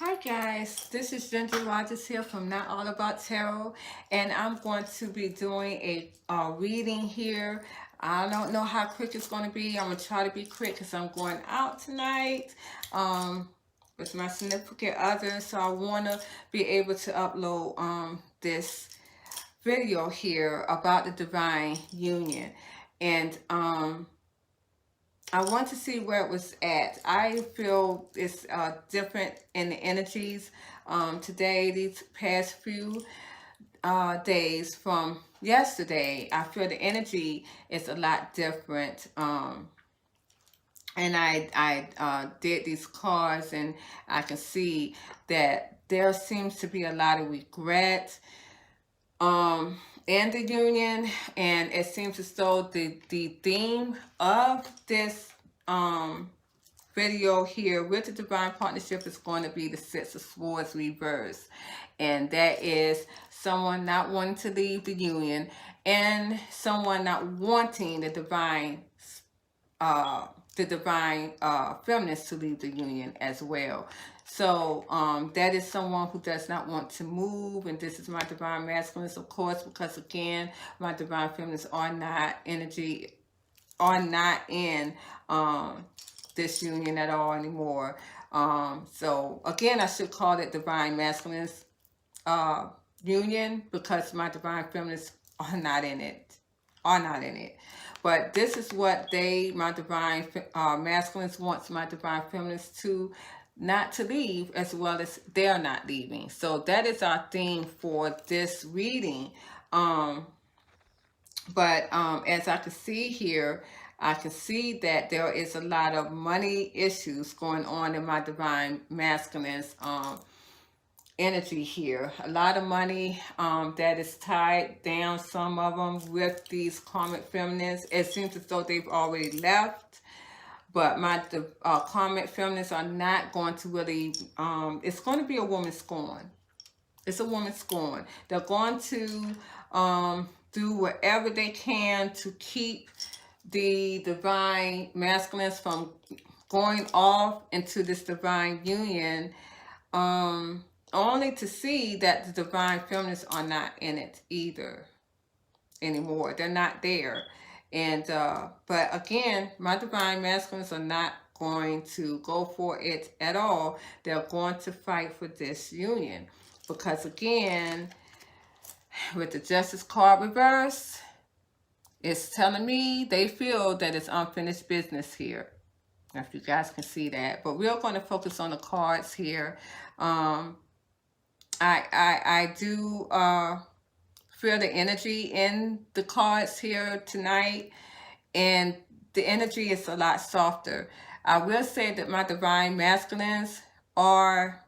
Hi guys, this is Ginger Rogers here from Not All About Tarot, and I'm going to be doing a reading here. I don't know how quick it's going to be. I'm going to try to be quick because I'm going out tonight with my significant other, so I want to be able to upload this video here about the divine union. And I want to see where it was at. I feel it's different in the energies today, these past few days from yesterday. I feel the energy is a lot different. And I did these cards, and I can see that there seems to be a lot of regret in the union, and it seems as though the theme of this video here with the divine partnership is going to be the Six of Swords reverse, and that is someone not wanting to leave the union and someone not wanting the divine feminist to leave the union as well. So that is someone who does not want to move, and this is my divine masculines, of course, because again, my divine feminists are not in this union at all anymore. So again, I should call it divine masculines union, because my divine feminists are not in it. But this is what my divine masculines wants my divine feminists to not to leave, as well as they're not leaving. So that is our theme for this reading. But as I can see here, I can see that there is a lot of money issues going on in my divine masculines energy here. A lot of money that is tied down, some of them, with these karmic feminines. It seems as though they've already left, but my karmic feminines are not going to really, it's going to be a woman scorn. It's a woman scorn. They're going to do whatever they can to keep the divine masculines from going off into this divine union, only to see that the divine feminists are not in it either anymore. They're not there. And but again, my divine masculines are not going to go for it at all. They're going to fight for this union, because again, with the Justice card reverse, it's telling me they feel that it's unfinished business here. If you guys can see that. But we're going to focus on the cards here. I do feel the energy in the cards here tonight, and the energy is a lot softer. I will say that my divine masculines are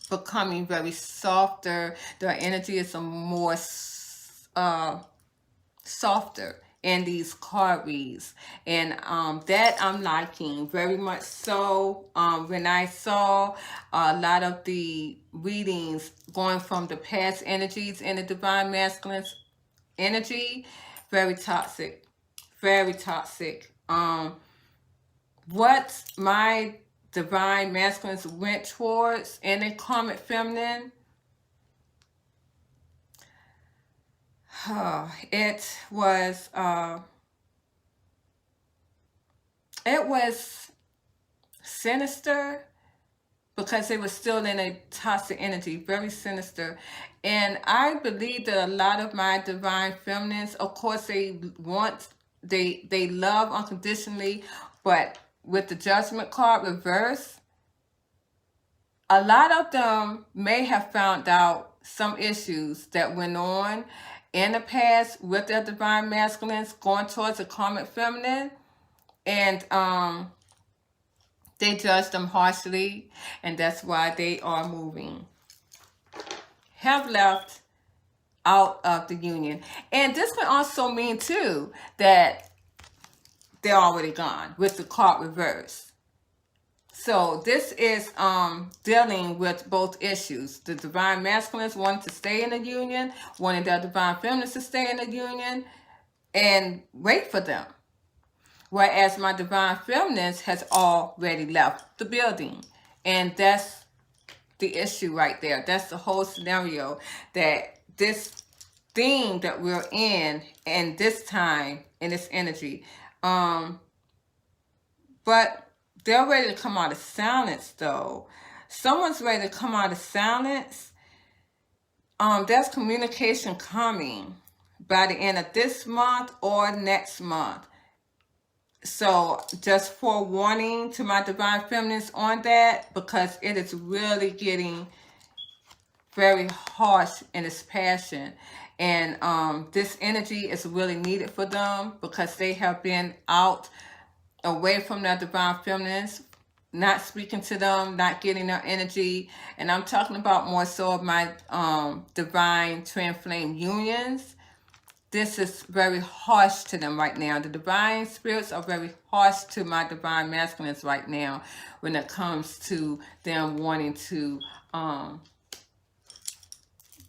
becoming very softer. Their energy is a more softer in these card reads, and that I'm liking very much so. When I saw a lot of the readings going from the past energies in the divine masculine's energy, very toxic, very toxic. What my divine masculines went towards in a karmic feminine, it was sinister, because they were still in a toxic energy, very sinister. And I believe that a lot of my divine feminines, of course, they love unconditionally, but with the Judgment card reverse, a lot of them may have found out some issues that went on in the past with their divine masculines going towards a karmic feminine, and they judge them harshly, and that's why they are moving, have left out of the union. And this can also mean too that they're already gone with the card reverse. So this is dealing with both issues. The divine masculines wanting to stay in the union, wanting their divine feminines to stay in the union and wait for them. Whereas my divine feminines has already left the building. And that's the issue right there. That's the whole scenario, that this theme that we're in and this time in this energy. But they're ready to come out of silence though. Someone's ready to come out of silence. There's communication coming by the end of this month or next month. So just forewarning to my divine feminines on that, because it is really getting very harsh in its passion. And this energy is really needed for them, because they have been out away from their divine feminines, not speaking to them, not getting their energy. And I'm talking about more so of my divine twin flame unions. This is very harsh to them right now. The divine spirits are very harsh to my divine masculines right now when it comes to them wanting to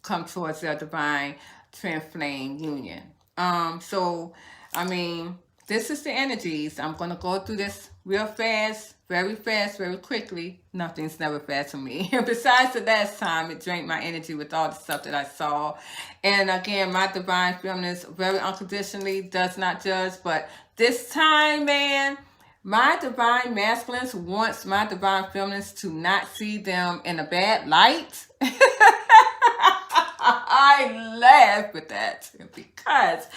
come towards their divine twin flame union. So, I mean, this is the energies. I'm going to go through this real fast, very quickly. Nothing's never fast for me. Besides the last time, it drained my energy with all the stuff that I saw. And again, my divine feminines very unconditionally does not judge. But this time, man, my divine masculines wants my divine feminines to not see them in a bad light. I laugh at that because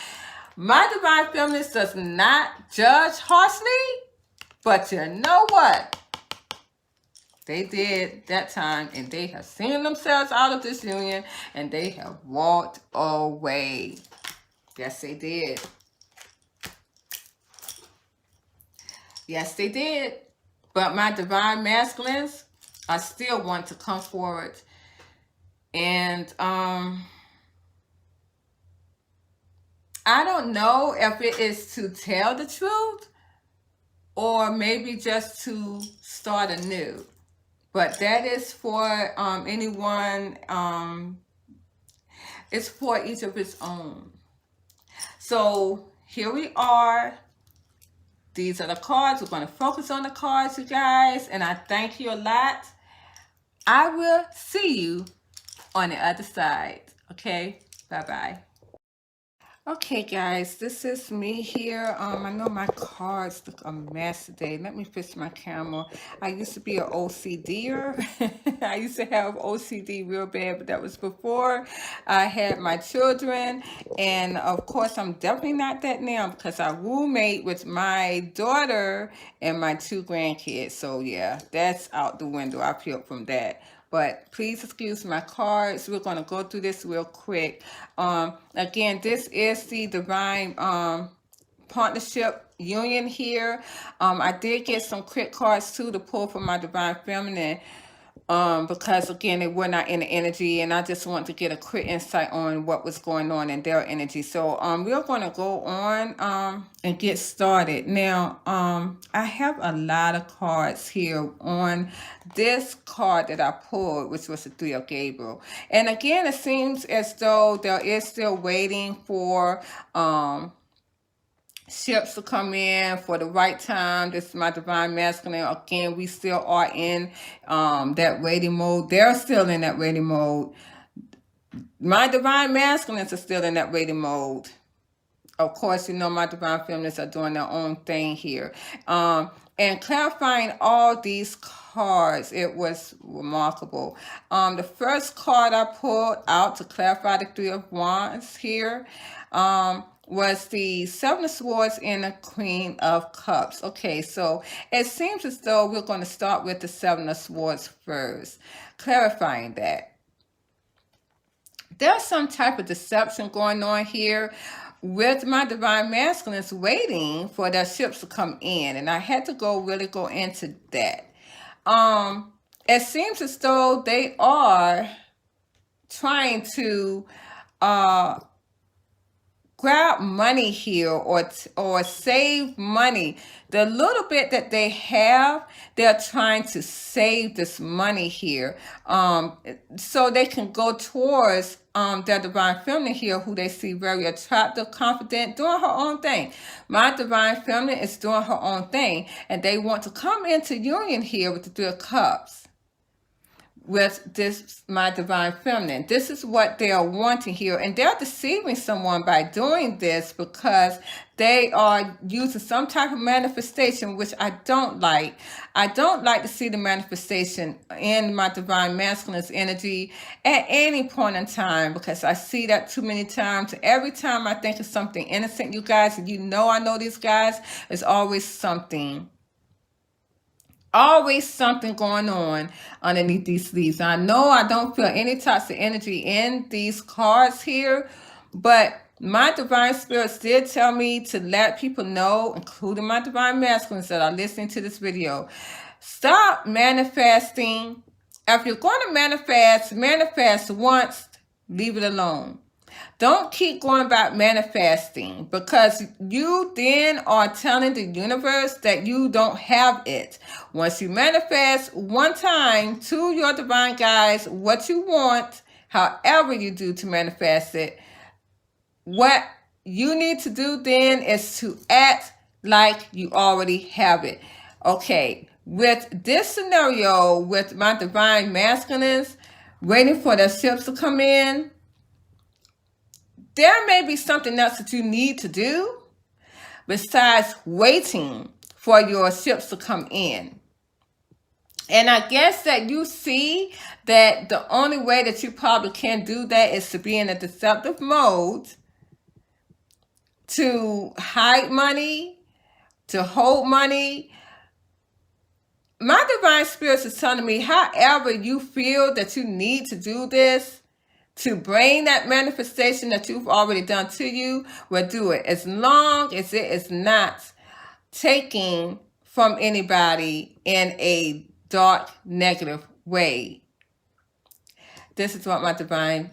my divine feminist does not judge harshly, but you know what? They did that time, and they have seen themselves out of this union, and they have walked away. Yes, they did. Yes, they did. But my divine masculines, I still want to come forward. And I don't know if it is to tell the truth or maybe just to start anew. But that is for anyone. It's for each of its own. So here we are. These are the cards. We're going to focus on the cards, you guys. And I thank you a lot. I will see you on the other side. Okay? Bye-bye. Okay, guys, this is me here. I know my cards look a mess today. Let me fix my camera. I used to be an OCDer. I used to have OCD real bad, but that was before I had my children. And of course, I'm definitely not that now because I roommate with my daughter and my 2 grandkids. So yeah, that's out the window. I peeled from that. But please excuse my cards. We're going to go through this real quick. Again, this is the divine partnership union here. I did get some crit cards too to pull from my divine feminine. Because again, they were not in the energy, and I just want to get a quick insight on what was going on in their energy. So we're going to go on and get started. Now, I have a lot of cards here on this card that I pulled, which was the 3 of Gabriel. And again, it seems as though there is still waiting for ships to come in for the right time. This is my divine masculine. Again, we still are in that waiting mode. They're still in that waiting mode. My divine masculines are still in that waiting mode. Of course, you know my divine feminines are doing their own thing here. And clarifying all these cards, it was remarkable. The first card I pulled out to clarify the 3 of Wands here was the 7 of Swords and the Queen of Cups. Okay, so it seems as though we're going to start with the 7 of Swords first, clarifying that there's some type of deception going on here with my divine masculines waiting for their ships to come in. And I had to really go into that. It seems as though they are trying to grab money here or save money. The little bit that they have, they're trying to save this money here so they can go towards their divine feminine here, who they see very attractive, confident, doing her own thing. My divine feminine is doing her own thing, and they want to come into union here with the 3 of Cups. with this, my divine feminine. This is what they are wanting here, and they're deceiving someone by doing this because they are using some type of manifestation, which I don't like. I don't like to see the manifestation in my divine masculine's energy at any point in time, because I see that too many times. Every time I think of something innocent, you guys, and you know I know these guys, there's always something going on underneath these leaves. I know I don't feel any toxic energy in these cards here, but my divine spirits did tell me to let people know, including my divine masculines that are listening to this video, stop manifesting. If you're going to manifest once, leave it alone. Don't keep going about manifesting, because you then are telling the universe that you don't have it. Once you manifest one time to your divine guides what you want, however you do to manifest it, what you need to do then is to act like you already have it. Okay, with this scenario, with my divine masculines waiting for their ships to come in, there may be something else that you need to do besides waiting for your ships to come in. And I guess that you see that the only way that you probably can do that is to be in a deceptive mode, to hide money, to hold money. My divine spirits is telling me, however you feel that you need to do this, to bring that manifestation that you've already done to you, will do it, as long as it is not taking from anybody in a dark, negative way. This is what my divine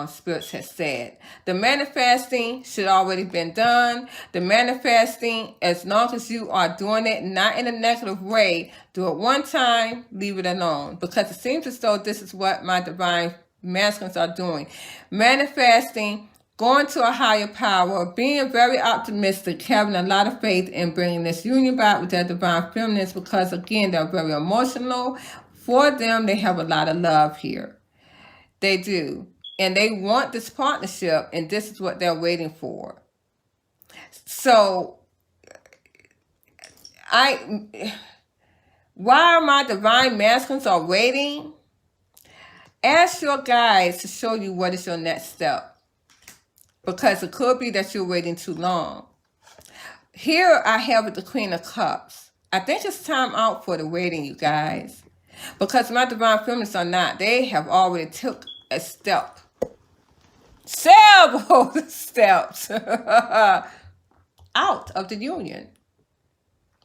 spirits has said. The manifesting should already been done. The manifesting, as long as you are doing it not in a negative way, do it one time, leave it alone, because it seems as though this is what my divine masculines are doing. Manifesting, going to a higher power, being very optimistic, having a lot of faith in bringing this union back with their divine feminines, because again, they're very emotional. For them, they have a lot of love here. They do. And they want this partnership, and this is what they're waiting for. So, while my divine masculines are waiting, ask your guides to show you what is your next step, because it could be that you're waiting too long. Here I have the Queen of Cups. I think it's time out for the waiting, you guys, because my divine feminines are not. They have already took a step, several steps out of the union.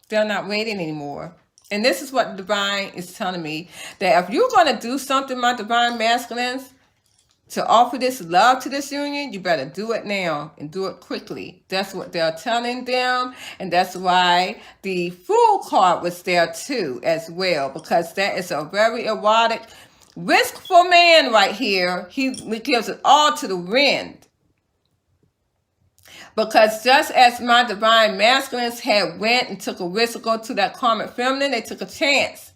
They're not waiting anymore. And this is what the divine is telling me, that if you're going to do something, my divine masculines, to offer this love to this union, you better do it now and do it quickly. That's what they're telling them. And that's why the Fool card was there too as well, because that is a very erotic, riskful man right here. He gives it all to the wind. Because just as my divine masculines had went and took a risk to go to that karmic feminine, they took a chance.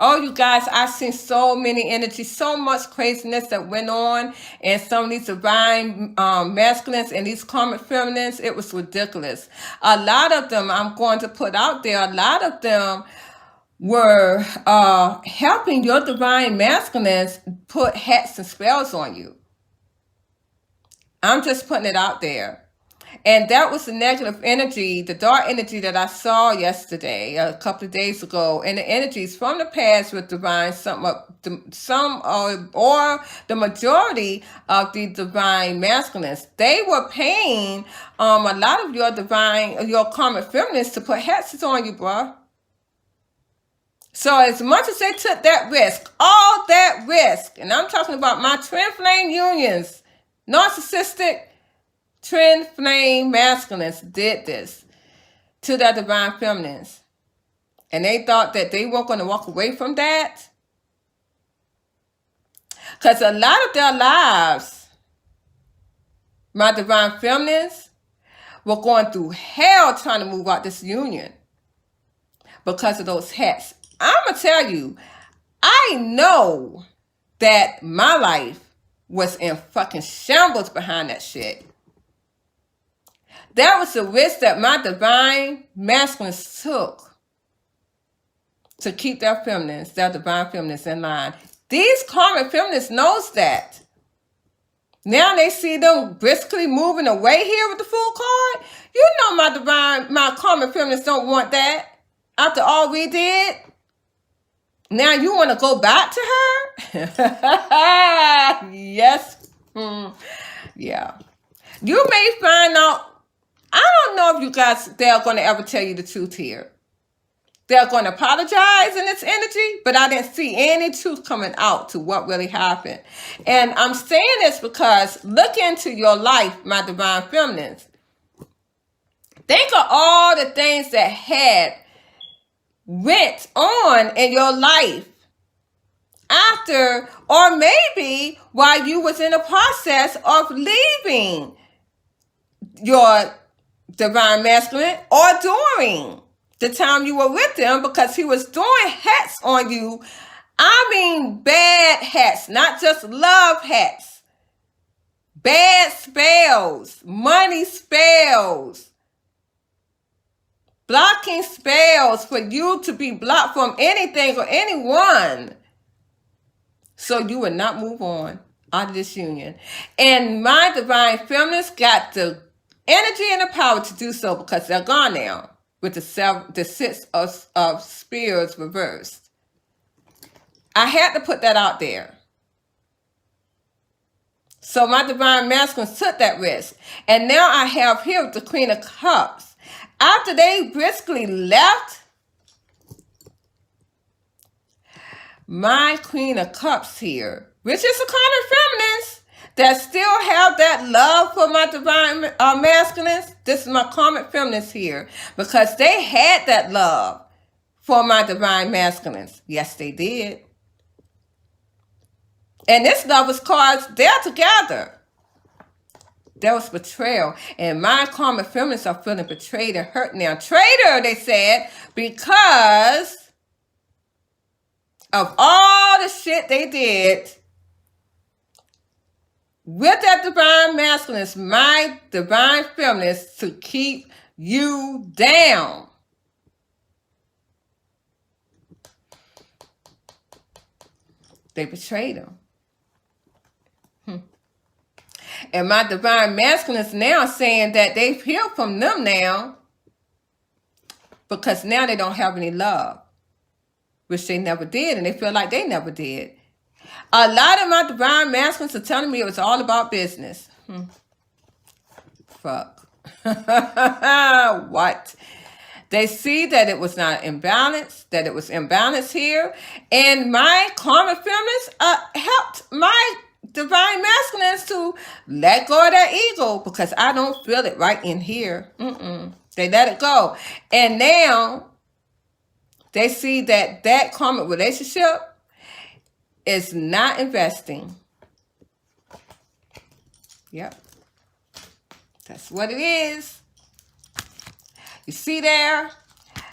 Oh, you guys, I've seen so many energies, so much craziness that went on in some of these divine masculines and these karmic feminines. It was ridiculous. A lot of them, I'm going to put out there, a lot of them were helping your divine masculines put hats and spells on you. I'm just putting it out there. And that was the negative energy, the dark energy that I saw yesterday, a couple of days ago. And the energies from the past with divine, or the majority of the divine masculines, they were paying a lot of your karmic feminines to put hats on you, bro. So as much as they took that risk, all that risk, and I'm talking about my twin flame unions, narcissistic twin flame masculines did this to their divine feminines. And they thought that they weren't going to walk away from that. Because a lot of their lives, my divine feminines, were going through hell trying to move out this union because of those hats. I'm going to tell you, I know that my life was in fucking shambles behind that shit. That was the risk that my divine masculines took to keep their feminines, their divine feminines in line. These karmic feminines knows that. Now they see them briskly moving away here with the full card. You know my karmic feminines don't want that. After all we did. Now you want to go back to her? Yes. Yeah. You may find out, I don't know if you guys, they're going to ever tell you the truth here. They're going to apologize in this energy, but I didn't see any truth coming out to what really happened. And I'm saying this because look into your life, my divine feminines. Think of all the things that had went on in your life after, or maybe while you was in the process of leaving your divine masculine, or during the time you were with them, because he was doing hats on you. I mean bad hats, not just love hats. Bad spells, money spells, blocking spells for you to be blocked from anything or anyone. So you would not move on out of this union. And my divine feminines got the energy and the power to do so because they're gone now with the six of spears reversed. I had to put that out there. So my divine masculines took that risk. And now I have here the Queen of Cups. After they briskly left, my Queen of Cups here, which is the karmic feminines that still have that love for my divine masculines. This is my karmic feminines here because they had that love for my divine masculines. Yes, they did. And this love was caused, they're together. There was betrayal. And my karmic feminists are feeling betrayed and hurt now. Traitor, they said, because of all the shit they did with that divine masculinist, my divine feminist, to keep you down. They betrayed him. And my divine masculine is now saying that they've healed from them now because now they don't have any love, which they never did, and they feel like they never did. A lot of my divine masculines are telling me it was all about business. Fuck. What? They see that it was not imbalanced, that it was imbalanced here, and my karmic feminists helped my divine masculines to let go of that ego because I don't feel it right in here. They let it go. And now they see that that karmic relationship is not investing. Yep. That's what it is. You see there?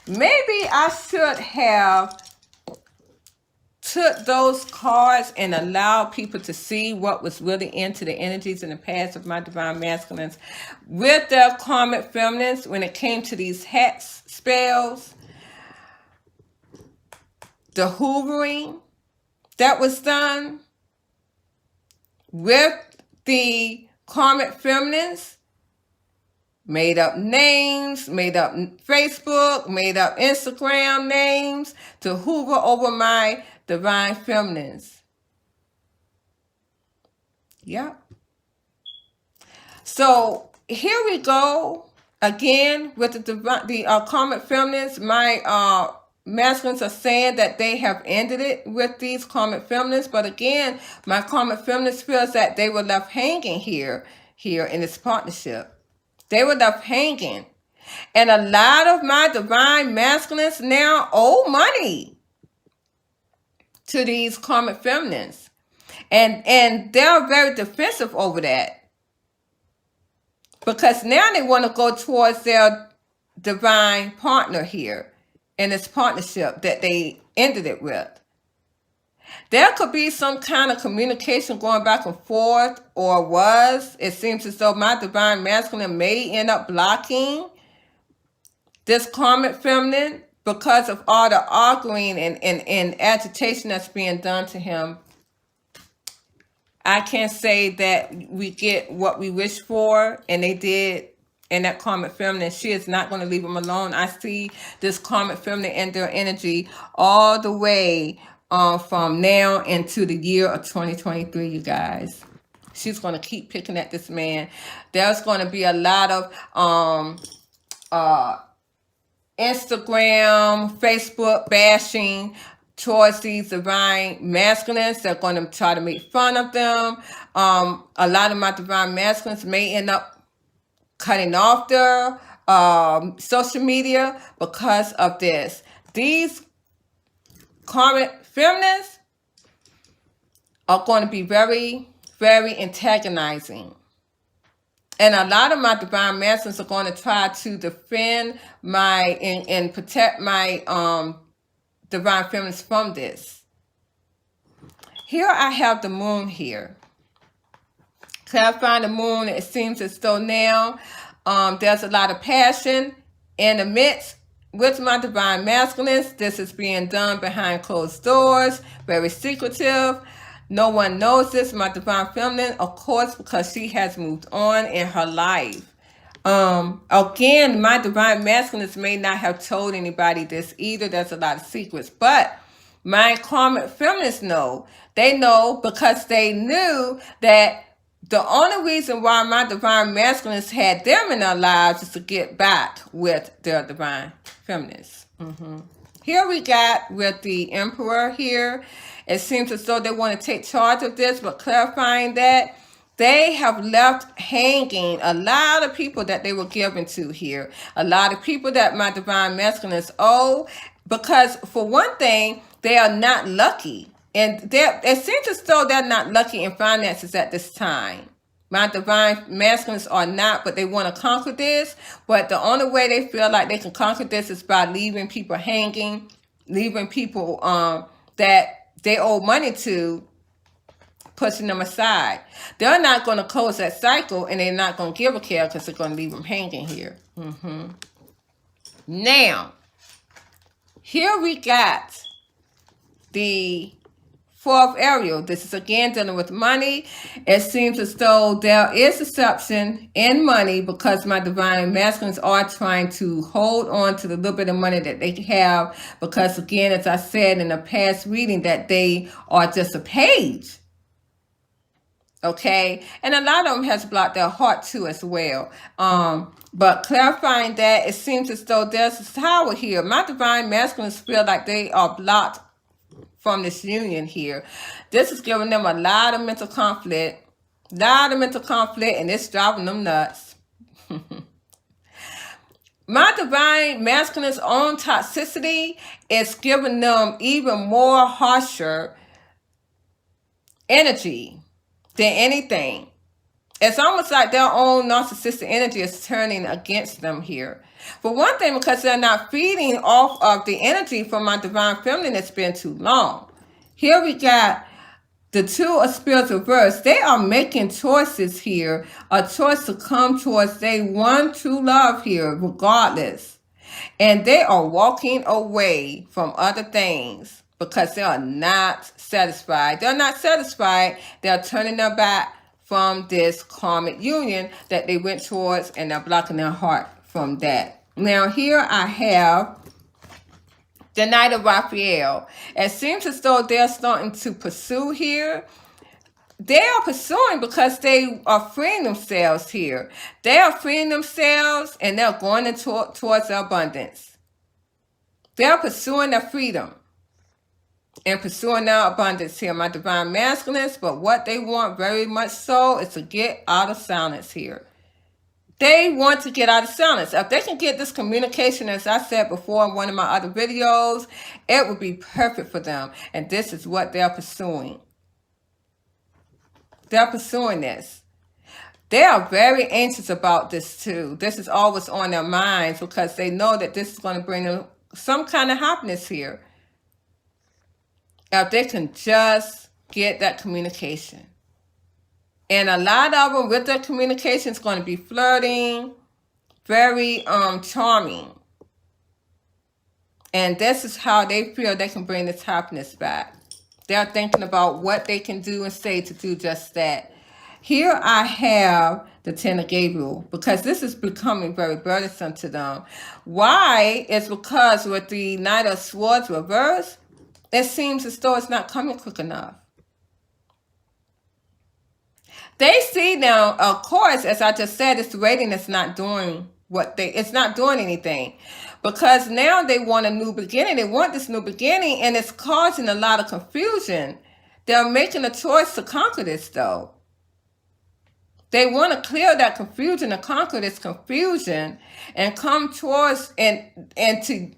Maybe I should have took those cards and allowed people to see what was really into the energies and the past of my divine masculines with their karmic feminines when it came to these hex spells, the hoovering that was done with the karmic feminines, made up names, made up Facebook, made up Instagram names to hoover over my divine feminines. Yep. So here we go again with the karmic feminines. My masculines are saying that they have ended it with these karmic feminines, but again, my karmic feminines feels that they were left hanging here in this partnership. They were left hanging, and a lot of my divine masculines now owe money to these karmic feminines. And they're very defensive over that. Because now they want to go towards their divine partner here in this partnership that they ended it with. There could be some kind of communication going back and forth, or was. It seems as though my divine masculine may end up blocking this karmic feminine because of all the arguing and agitation that's being done to him. I can't say that we get what we wish for, and they did. And that karmic feminine, she is not going to leave him alone. I see this karmic feminine and their energy all the way from now into the year of 2023, you guys. She's going to keep picking at this man. There's going to be a lot of Instagram, Facebook bashing towards these divine masculines. They're going to try to make fun of them. A lot of my divine masculines may end up cutting off their social media because of this. These karmic feminists are going to be very, very antagonizing. And a lot of my divine masculines are going to try to defend my and protect my divine feminists from this. Here I have the moon here. Clarifying the moon, it seems as though now there's a lot of passion in the midst with my divine masculines. This is being done behind closed doors, very secretive. No one knows this, my divine feminine, of course, because she has moved on in her life. Again, my divine masculines may not have told anybody this either. There's a lot of secrets, but my karmic feminists know. They know because they knew that the only reason why my divine masculines had them in their lives is to get back with their divine feminists. Here we got with the emperor here. It seems as though they want to take charge of this, but clarifying that they have left hanging a lot of people that they were given to here. A lot of people that my divine masculines owe, because for one thing, they are not lucky. And it seems as though they're not lucky in finances at this time. My divine masculines are not, but they want to conquer this. But the only way they feel like they can conquer this is by leaving people hanging, leaving people that they owe money to, pushing them aside. They're not going to close that cycle, and they're not going to give a care because they're going to leave them hanging here. Now, here we got the fourth area. This is again dealing with money. It seems as though there is deception in money because my divine masculines are trying to hold on to the little bit of money that they have, because again, as I said in a past reading, that they are just a page. Okay, and a lot of them has blocked their heart too as well. But clarifying that, it seems as though there's a tower here. My divine masculines feel like they are blocked from this union here. This is giving them a lot of mental conflict, and it's driving them nuts. My divine masculine's own toxicity is giving them even more harsher energy than anything. It's almost like their own narcissistic energy is turning against them here. For one thing, because they're not feeding off of the energy from my divine feminine that's been too long. Here we got the two of spirits reversed. They are making choices here, a choice to come towards they want true love here, regardless. And they are walking away from other things because they are not satisfied. They're not satisfied. They're turning their back from this karmic union that they went towards, and they're blocking their heart from that. Now here I have the Knight of Raphael. It seems as though they're starting to pursue here. They are pursuing because they are freeing themselves here. They are freeing themselves, and they're going towards their abundance. They're pursuing their freedom and pursuing their abundance here, my divine masculines. But what they want very much so is to get out of silence here. They want to get out of silence. If they can get this communication, as I said before in one of my other videos, it would be perfect for them. And this is what they're pursuing. They're pursuing this. They are very anxious about this too. This is always on their minds because they know that this is going to bring them some kind of happiness here. if they can just get that communication. And a lot of them with their communication is going to be flirting, very charming. And this is how they feel they can bring this happiness back. They're thinking about what they can do and say to do just that. Here I have the Ten of Gabriel, because this is becoming very burdensome to them. Why? It's because with the Knight of Swords reversed, it seems as though it's not coming quick enough. They see now, of course, as I just said, it's the rating that's not doing it's not doing anything. Because now they want a new beginning. They want this new beginning, and it's causing a lot of confusion. They're making a choice to conquer this, though. They want to clear that confusion and conquer this confusion and come towards and to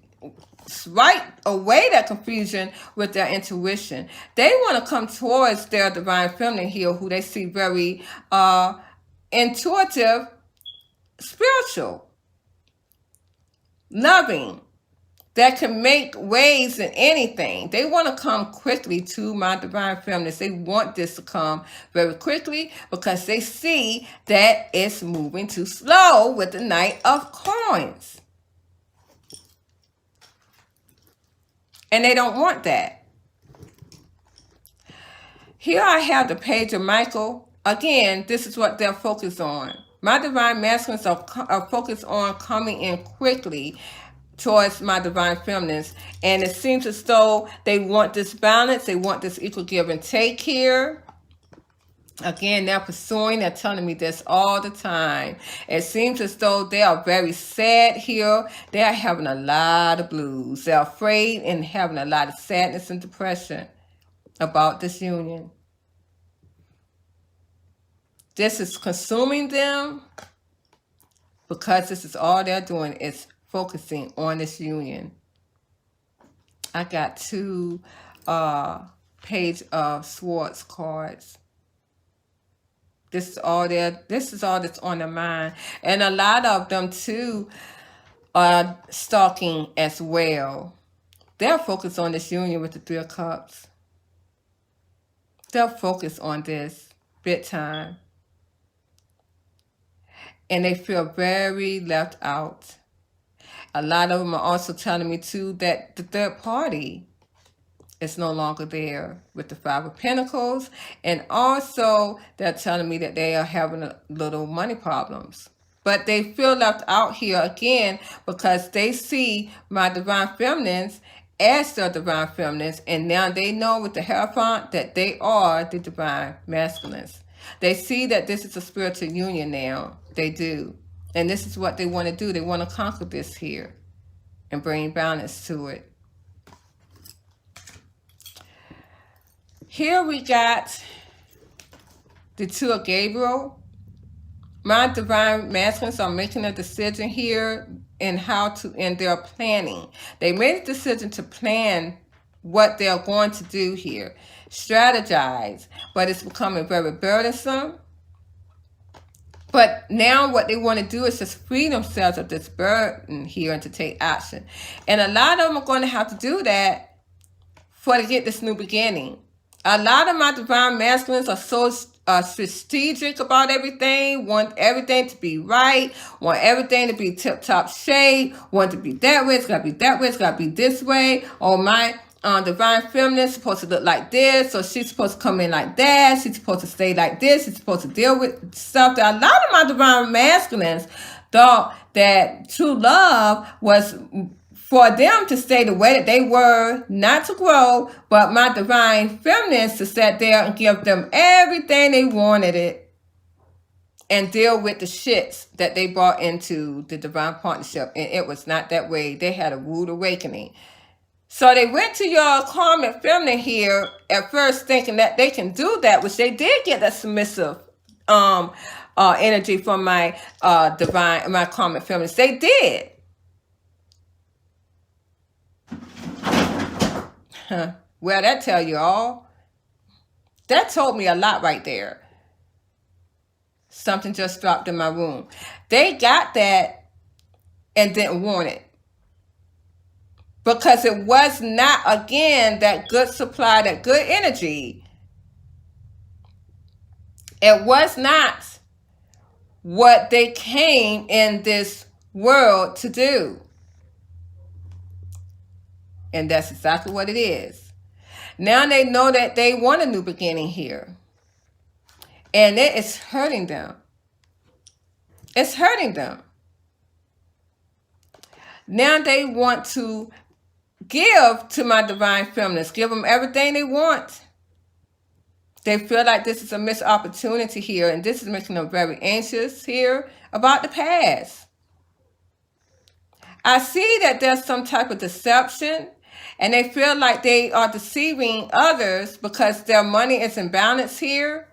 right away that confusion with their intuition. They want to come towards their divine feminine here, who they see very intuitive, spiritual, loving, that can make waves in anything. They want to come quickly to my divine feminines. They want this to come very quickly because they see that it's moving too slow with the Knight of Coins. And they don't want that. Here I have the Page of Michael. Again, this is what they're focused on. My divine masculines are focused on coming in quickly towards my divine feminines. And it seems as though they want this balance. They want this equal give and take here. Again, they're pursuing. They're telling me this all the time. It seems as though they are very sad here. They are having a lot of blues. They're afraid and having a lot of sadness and depression about this union. This is consuming them because this is all they're doing is focusing on this union. I got two Page of Swords cards. This is all that's on their mind. And a lot of them too are stalking as well. They're focused on this union with the Three of Cups. They're focused on this big time. And they feel very left out. A lot of them are also telling me too that the third party is no longer there with the Five of Pentacles. And also they're telling me that they are having a little money problems. But they feel left out here again because they see my divine feminines as their divine feminines. And now they know with the Hierophant that they are the divine masculines. They see that this is a spiritual union now. They do. And this is what they want to do. They want to conquer this here and bring balance to it. Here we got the Two of Gabriel. My divine masculines are making a decision here and they're planning. They made a decision to plan what they're going to do here. Strategize, but it's becoming very burdensome. But now what they want to do is just free themselves of this burden here and to take action. And a lot of them are going to have to do that to get this new beginning. A lot of my divine masculines are so strategic about everything, want everything to be right, want everything to be tip-top shape, want it to be that way, it's got to be that way, it's got to be this way. Or my divine feminine is supposed to look like this, so she's supposed to come in like that, she's supposed to stay like this, she's supposed to deal with stuff. That a lot of my divine masculines thought that true love was for them to stay the way that they were, not to grow, but my divine feminines to sit there and give them everything they wanted it and deal with the shits that they brought into the divine partnership. And it was not that way. They had a rude awakening. So they went to your karmic feminine here at first thinking that they can do that, which they did get that submissive energy from my my karmic feminines. They did. Well, that tell you all. That told me a lot right there. Something just dropped in my room. They got that and didn't want it. because it was not, again, that good supply, that good energy. It was not what they came in this world to do. And that's exactly what it is. Now they know that they want a new beginning here. And it is hurting them. It's hurting them. Now they want to give to my divine feminines, give them everything they want. They feel like this is a missed opportunity here, and this is making them very anxious here about the past. I see that there's some type of deception, and they feel like they are deceiving others because their money is in balance here.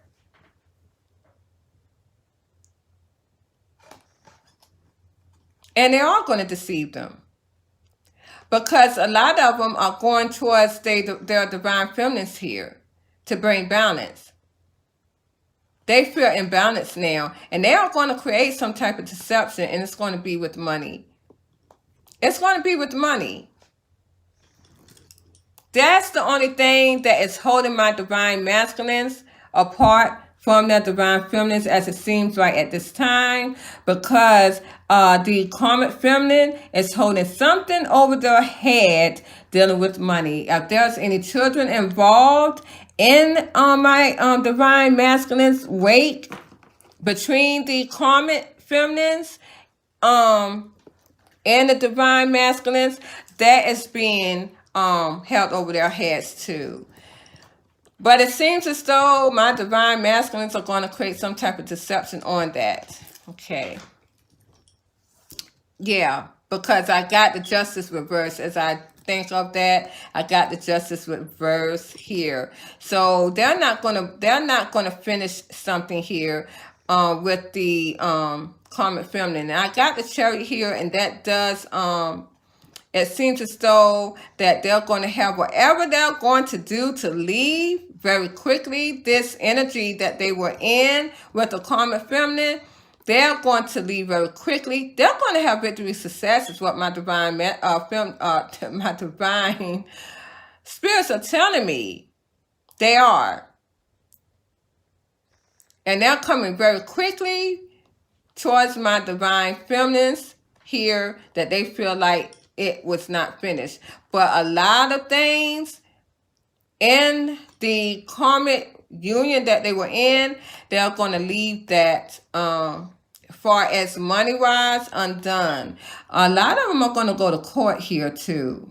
And they are going to deceive them, because a lot of them are going towards their divine feminines here to bring balance. They feel imbalanced now, and they are going to create some type of deception, and it's going to be with money. It's going to be with money. That's the only thing that is holding my divine masculines apart from their divine feminines, as it seems right at this time, because the karmic feminine is holding something over their head dealing with money. If there's any children involved in my divine masculine's wake, between the karmic feminines and the divine masculines, that is being held over their heads too. But it seems as though my divine masculines are going to create some type of deception on that. Okay. Yeah, because I got the justice reverse. As I think of that, I got the justice reverse here. So they're not gonna finish something here with the karmic feminine. And I got the Chariot here, and that does it seems as though that they're going to have whatever they're going to do to leave very quickly. This energy that they were in with the karmic feminine, they're going to leave very quickly. They're going to have victory, success, is what my divine my divine spirits are telling me. They are. And they're coming very quickly towards my divine feminines here, that they feel like it was not finished. But a lot of things in the karmic union that they were in, they're going to leave that far as money-wise undone. A lot of them are going to go to court here too.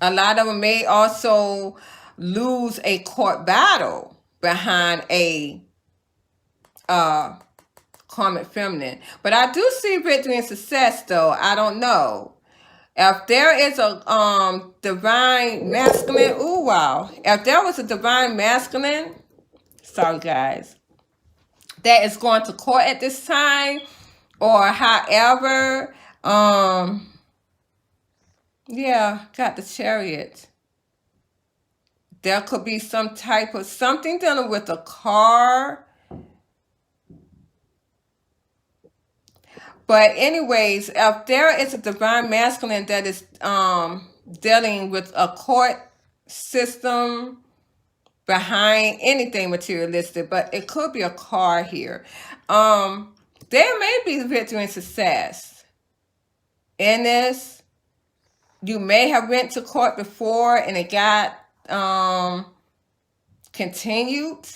A lot of them may also lose a court battle behind a karmic feminine. But I do see victory and success, though. I don't know. If there is a divine masculine, ooh, wow. If there was a divine masculine, sorry guys, that is going to court at this time, or however, yeah, got the Chariot. There could be some type of something dealing with a car. But anyways, if there is a divine masculine that is dealing with a court system behind anything materialistic, but it could be a car here. There may be victory and success in this. You may have went to court before and it got continued,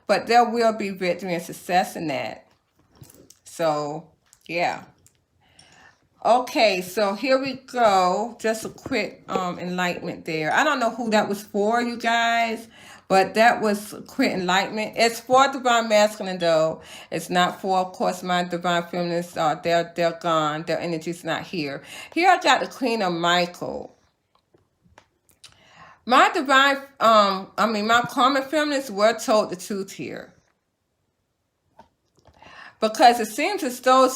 but there will be victory and success in that. So yeah. Okay, so here we go. Just a quick enlightenment there. I don't know who that was for, you guys, but that was a quick enlightenment. It's for divine masculine, though. It's not for, of course, my divine feminists. They're gone. Their energy's not here. Here I got the Queen of Michael. My divine, my karmic feminists were told the truth here. Because it seems as though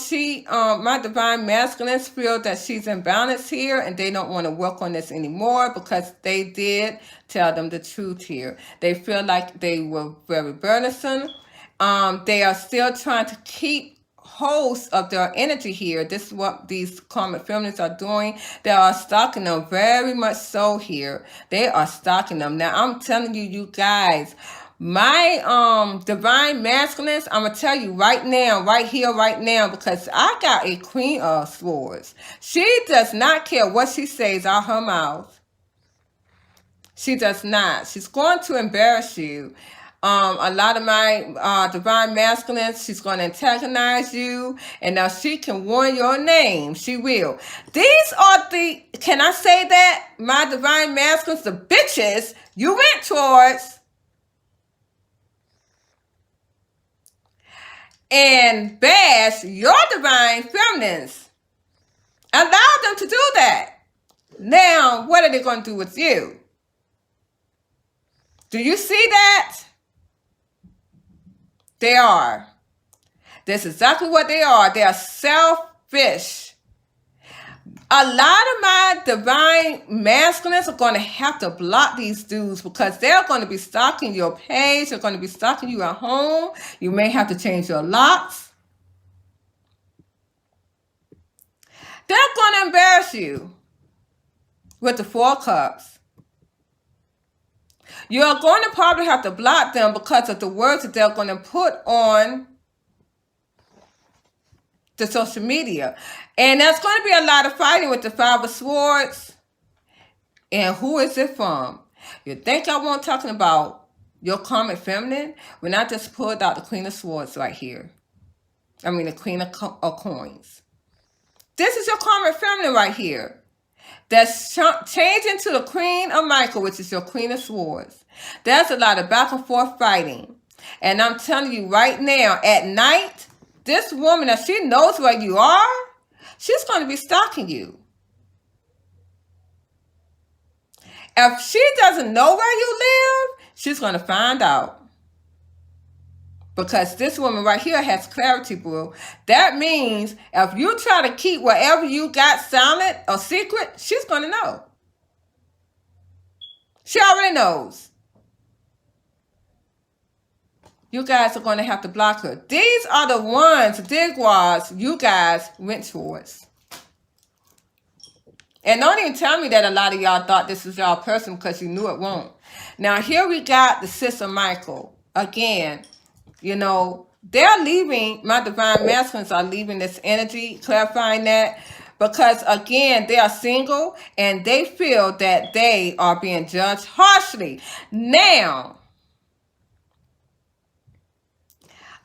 my divine masculines feel that she's in balance here, and they don't want to work on this anymore because they did tell them the truth here. They feel like they were very burdensome. They are still trying to keep host of their energy here. This is what these karmic feminines are doing. They are stalking them very much so here. They are stalking them. Now, I'm telling you, you guys, my divine masculines, I'm gonna tell you right now, right here, right now, because I got a Queen of Swords. She does not care what she says out her mouth. She does not. She's going to embarrass you. A lot of my divine masculines, she's going to antagonize you, and now she can warn your name. She will. These are the, can I say that? My divine masculines, the bitches you went towards and bash your divine feminines. Allow them to do that. Now, what are they going to do with you? Do you see that? They are. That's exactly what they are. They are selfish. A lot of my divine masculines are going to have to block these dudes because they're going to be stalking your page. They're going to be stalking you at home. You may have to change your locks. They're going to embarrass you with the 4 cups. You're going to probably have to block them because of the words that they're going to put on the social media. And there's going to be a lot of fighting with the 5 of Swords. And who is it from? You think I won't talking about your karmic feminine? When I just pulled out the Queen of Swords right here. I mean the Queen of Coins. This is your karmic feminine right here. That's changing to the Queen of Michael, which is your Queen of Swords. There's a lot of back and forth fighting. And I'm telling you right now, at night, this woman, if she knows where you are, she's going to be stalking you. If she doesn't know where you live, she's going to find out. Because this woman right here has clarity, boo. That means if you try to keep whatever you got silent or secret, she's going to know. She already knows. You guys are going to have to block her. These are the ones, digwas, you guys went towards. And don't even tell me that a lot of y'all thought this was y'all person because you knew it won't. Now, here we got the Sister Michael. Again, you know, they're leaving, my divine masculines are leaving this energy, clarifying that. Because, again, they are single and they feel that they are being judged harshly. Now,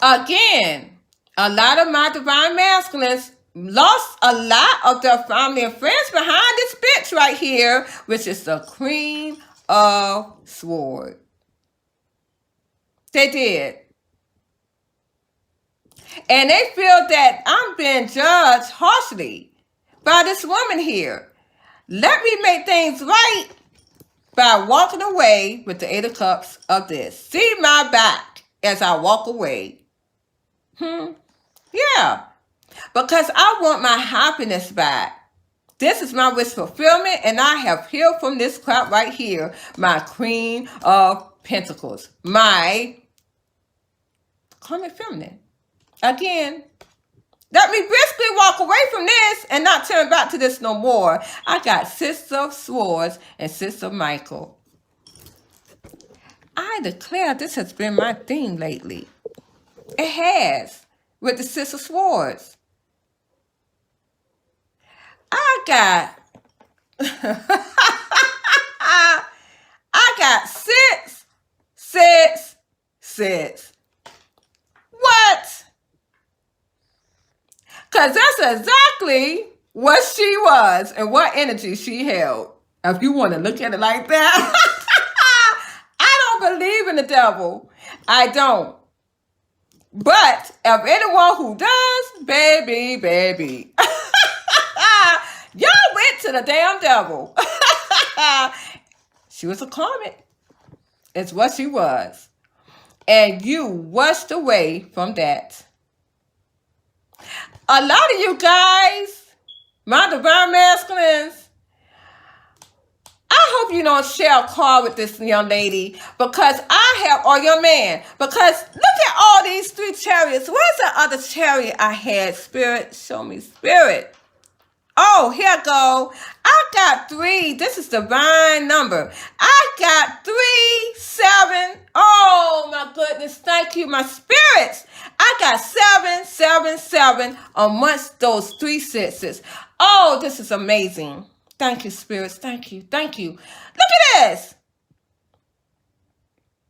again, a lot of my divine masculines lost a lot of their family and friends behind this bitch right here, which is the Queen of Swords. They did. And they feel that I'm being judged harshly by this woman here. Let me make things right by walking away with the 8 of Cups of this. See my back as I walk away. Yeah. Because I want my happiness back. This is my wish fulfillment, and I have healed from this crap right here. My Queen of Pentacles. My karmic feminine. Again, let me briskly walk away from this and not turn back to this no more. I got Sister of Swords and Sister Michael. I declare this has been my theme lately. It has. With the Sister of Swords. I got 6, 6, 6. What? Because that's exactly what she was and what energy she held. If you want to look at it like that. I don't believe in the devil. I don't. But if anyone who does, baby. Y'all went to the damn devil. She was a karmic. It's what she was. And you washed away from that. A lot of you guys, my divine masculines, I I hope you don't share a car with this young lady, because I have, or your man, because look at all these 3 chariots. Where's the other chariot I had? Spirit, show me, Spirit. Oh, here I go. I got 3. This is divine number. I got 3, 7. Oh, my goodness. Thank you, my spirits. I got 7, 7, 7 amongst those 3 sixes. Oh, this is amazing. Thank you, spirits. Thank you. Thank you. Look at this.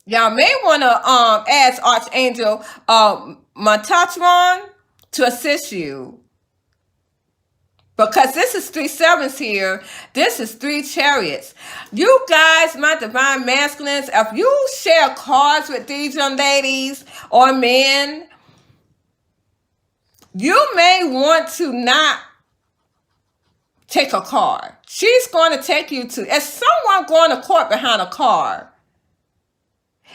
Y'all may want to ask Archangel Metatron to assist you. Because this is 3 sevens here. This is 3 chariots. You guys, my divine masculines, if you share cards with these young ladies or men, you may want to not take a card. She's going to take you to, is someone going to court behind a car?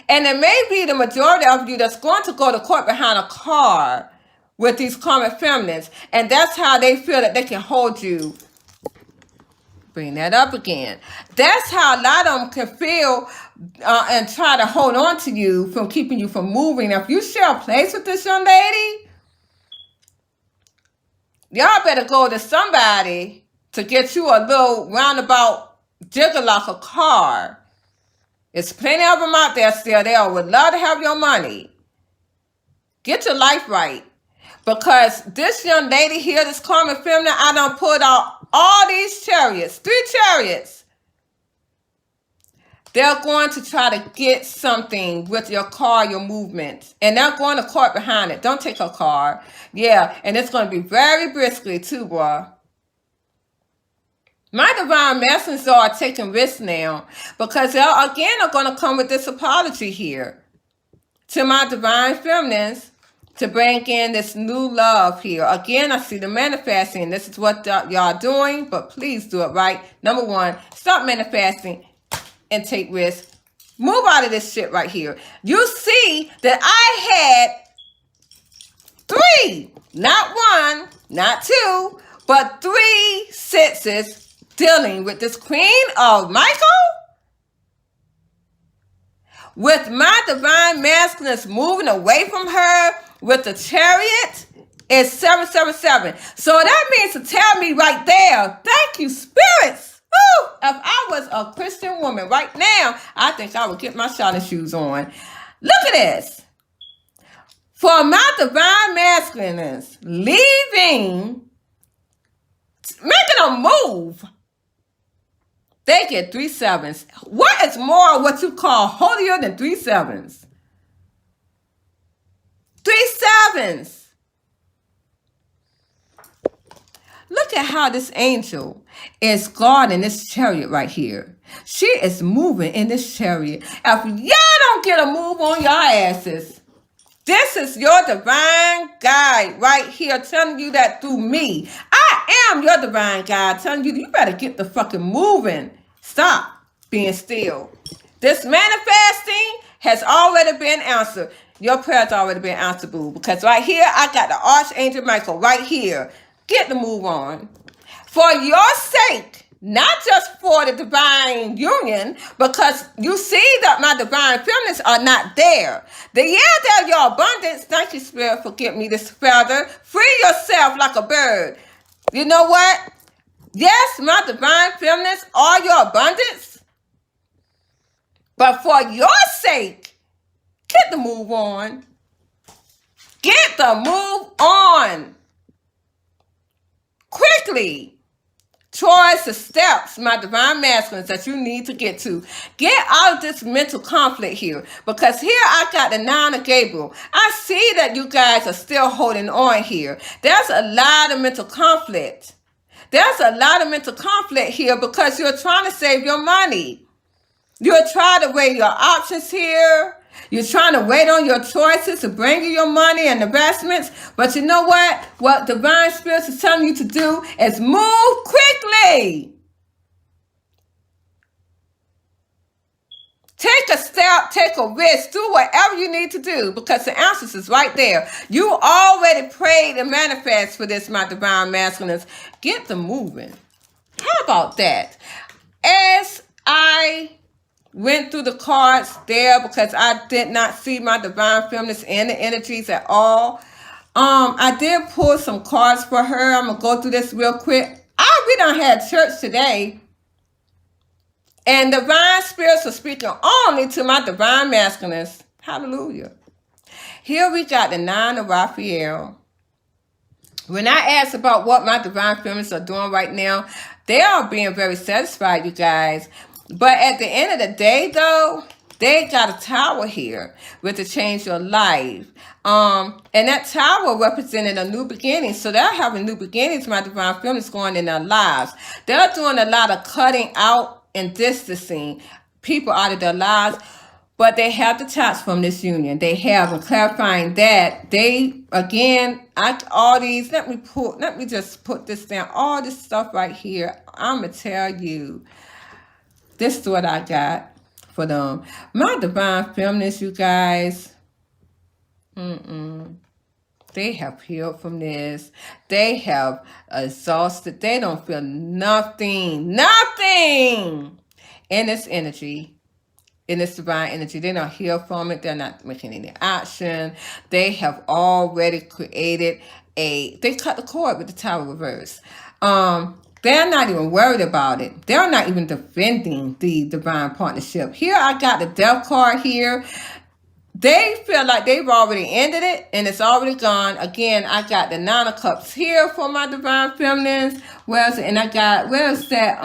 And it may be the majority of you that's going to go to court behind a car with these karmic feminines. And that's how they feel that they can hold you. Bring that up again. That's how a lot of them can feel and try to hold on to you from keeping you from moving. If you share a place with this young lady, y'all better go to somebody to get you a little roundabout jiggle like a car. There's plenty of them out there still. They would love to have your money. Get your life right. Because this young lady here, this karmic feminine, I done put out all these chariots, 3 chariots. They're going to try to get something with your car, your movement. And they're going to court behind it. Don't take her car. Yeah, and it's going to be very briskly too, boy. My divine messengers are taking risks now, because they again are going to come with this apology here to my divine feminines to bring in this new love here. Again, I see the manifesting. This is what y'all doing, but please do it right. Number 1, stop manifesting and take risks. Move out of this shit right here. You see that I had 3, not 1, not 2, but 3 sixes dealing with this Queen of Michael. With my divine masculines moving away from her with the Chariot, is 777. So that means to tell me right there, thank you, spirits. Woo! If I was a Christian woman right now, I think I would get my shouting shoes on. Look at this. For my divine masculines leaving, making a move, they get 3 sevens. What is more what you call holier than 3 sevens? 3 sevens. Look at how this angel is guarding this chariot right here. She is moving in this chariot. If y'all don't get a move on your asses, this is your divine guide right here telling you that through me. I am your divine guide telling you better get the fucking moving. Stop being still. This manifesting has already been answered. Your prayer's already been answered, boo. Because right here, I got the Archangel Michael right here. Get the move on. For your sake, not just for the divine union, because you see that my divine feminines are not there. They're your abundance. Thank you, Spirit, for giving me this feather. Free yourself like a bird. You know what? Yes, my divine feminines are your abundance. But for your sake, get the move on. Get the move on. Quickly. Towards the steps, my divine masculines, that you need to get to. Get out of this mental conflict here. Because here I got the 9 of Gabriel. I see that you guys are still holding on here. There's a lot of mental conflict. There's a lot of mental conflict here because you're trying to save your money. You're trying to weigh your options here. You're trying to wait on your choices to bring you your money and investments. But you know what? What divine spirits is telling you to do is move quickly. Take a step, take a risk, do whatever you need to do because the answers is right there. You already prayed and manifest for this, my divine masculines. Get them moving. How about that? As I went through the cards there because I did not see my divine feminines in the energies at all. I did pull some cards for her. I'm gonna go through this real quick. We done had church today, and divine spirits are speaking only to my divine masculines. Hallelujah. Here we got the 9 of Raphael. When I ask about what my divine feminines are doing right now, they are being very satisfied, you guys. But at the end of the day, though, they got a tower here with to change your life. And that tower represented a new beginning. So they're having new beginnings, my divine feminines, going in their lives. They're doing a lot of cutting out and distancing people out of their lives. But they have detached from this union. They have, and clarifying that they, again, all these, let me just put this down. All this stuff right here, I'm going to tell you, this is what I got for them. My divine feminines, you guys, they have healed from this. They have exhausted. They don't feel nothing in this energy. In this divine energy, they're not healed from it. They're not making any action. They have already created they cut the cord with the tower reverse. They're not even worried about it. They're not even defending the divine partnership. Here I got the death card here. They feel like they've already ended it and it's already gone. Again, I got the 9 of Cups here for my divine feminines. Where's it? And I got, where's that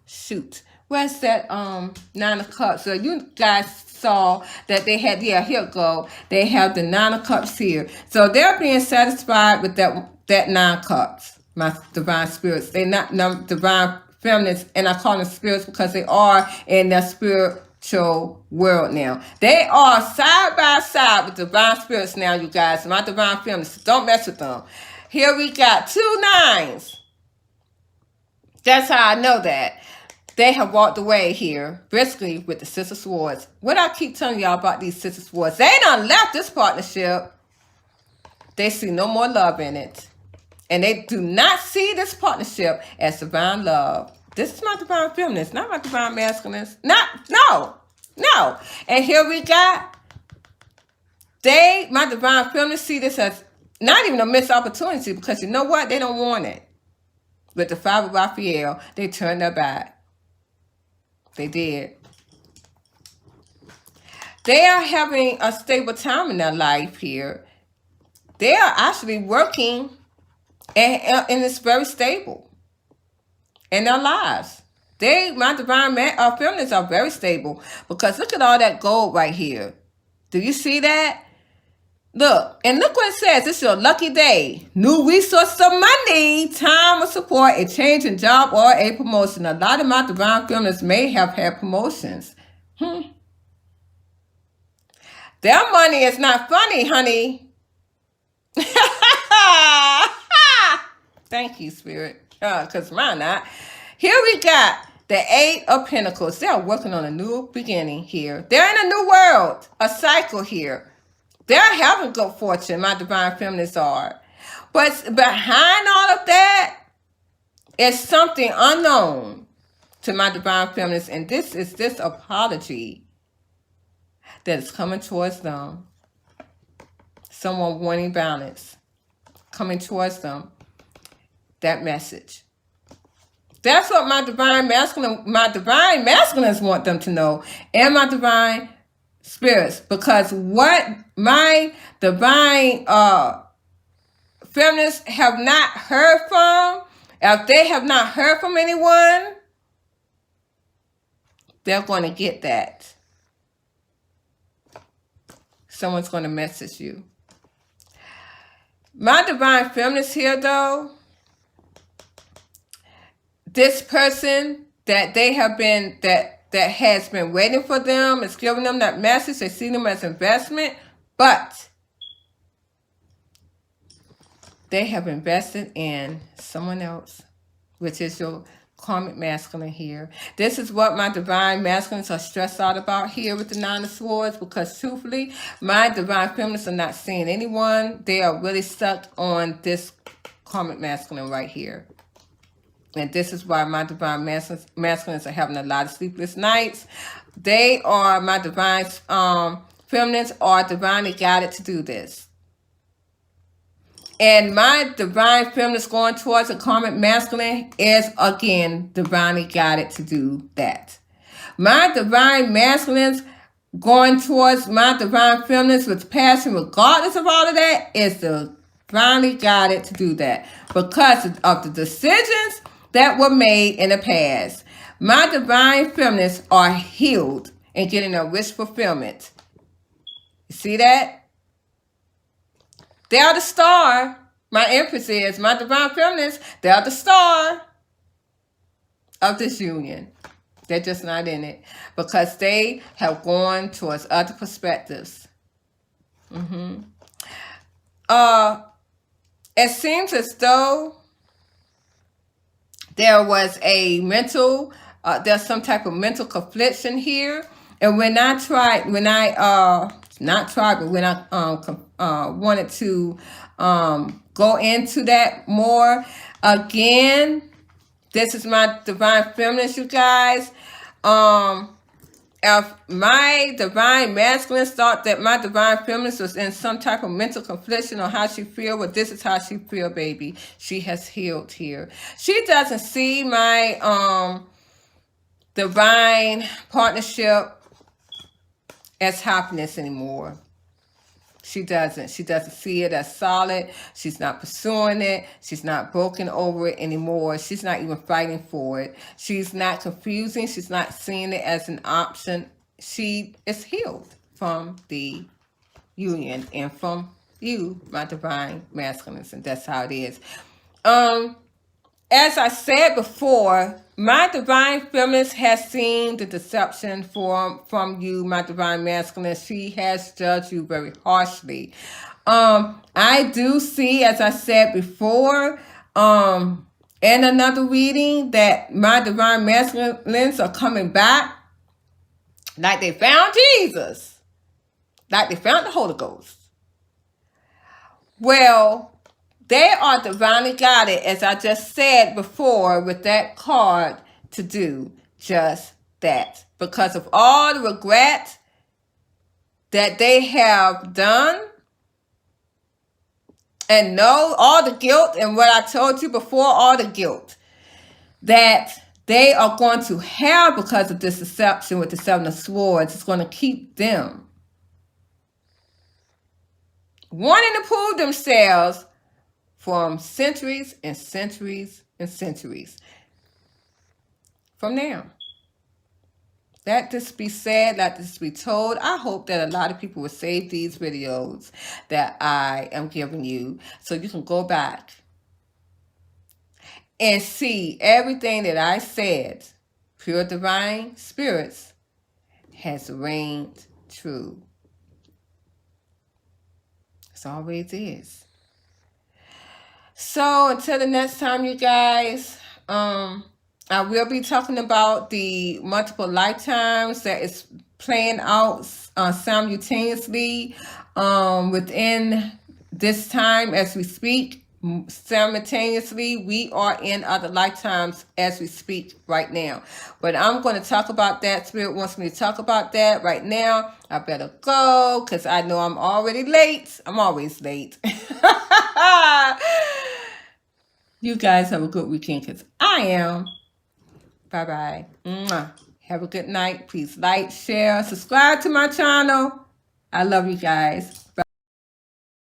shoot. Where's that 9 of Cups? So you guys saw that they had, yeah, here it go. They have the 9 of Cups here. So they're being satisfied with that 9 Cups, my divine spirits. They're not divine feminines, and I call them spirits because they are in their spiritual world now. They are side by side with divine spirits now, you guys. My divine feminines. Don't mess with them. Here we got 2 9s. That's how I know that. They have walked away here, briskly, with the 6 of Swords. What I keep telling y'all about these 6 of Swords, they done left this partnership. They see no more love in it. And they do not see this partnership as divine love. This is my divine feminines, not my divine masculines. No. And here we got, my divine feminines see this as not even a missed opportunity because you know what? They don't want it. With the 5 of Raphael, they turned their back. They did. They are having a stable time in their life here. They are actually working and it's very stable in their lives. My divine feminines are very stable because look at all that gold right here. Do you see that? Look, and look what it says. It's your lucky day. New resources of money, time of support, a change in job, or a promotion. A lot of my divine feminines may have had promotions. Their money is not funny, honey. Thank you, Spirit. Because mine not. Here we got the 8 of Pentacles. They are working on a new beginning here. They're in a new world. A cycle here. They're having good fortune, my divine feminines are. But behind all of that is something unknown to my divine feminines. And this is this apology that is coming towards them. Someone wanting balance. Coming towards them. That message. That's what my divine masculines want them to know. And my divine spirits, because what my divine feminists have not heard from, if they have not heard from anyone, they're going to get that. Someone's going to message you. My divine feminists here, though, this person that they have been, that has been waiting for them, is giving them that message. They see them as investment, but they have invested in someone else, which is your karmic masculine here. This is what my divine masculines are stressed out about here with the 9 of Swords, because truthfully, my divine feminists are not seeing anyone. They are really stuck on this karmic masculine right here. And this is why my divine masculines are having a lot of sleepless nights. They are, my divine feminines are divinely guided to do this. And my divine feminine going towards a karmic masculine is, again, divinely guided to do that. My divine masculines going towards my divine feminines with passion, regardless of all of that, is divinely guided to do that because of the decisions that were made in the past. My divine feminines are healed and getting a wish fulfillment. You see that? They are the star. My empress is my divine feminines. They are the star of this union. They're just not in it because they have gone towards other perspectives. It seems as though there was a mental, there's some type of mental confliction here. And when I wanted to go into that more, again, this is my divine feminines, you guys. If my divine masculine thought that my divine feminine was in some type of mental confliction on how she feel, well, this is how she feel, baby. She has healed here. She doesn't see my divine partnership as happiness anymore. She doesn't. She doesn't see it as solid. She's not pursuing it. She's not broken over it anymore. She's not even fighting for it. She's not confusing. She's not seeing it as an option. She is healed from the union and from you, my divine masculines, and that's how it is. As I said before, my divine feminine has seen the deception from you, my divine masculine. She has judged you very harshly. I do see, as I said before, in another reading, that my divine masculines are coming back like they found Jesus, like they found the Holy Ghost. Well, they are divinely guided, as I just said before, with that card to do just that. Because of all the regret that they have done, and know all the guilt, and what I told you before, all the guilt that they are going to have because of this deception with the Seven of Swords, is going to keep them wanting to prove themselves from centuries and centuries and centuries from now. Let this be said, let this be told. I hope that a lot of people will save these videos that I am giving you so you can go back and see everything that I said. Pure divine spirits has reigned true. It always is. So until the next time, you guys, I will be talking about the multiple lifetimes that is playing out simultaneously within this time as we speak. Simultaneously, we are in other lifetimes as we speak right now. But I'm going to talk about that. Spirit wants me to talk about that right now. I better go because I know I'm already late. I'm always late. You guys have a good weekend because I am. Bye-bye. Have a good night. Please like, share, subscribe to my channel. I love you guys. Bye.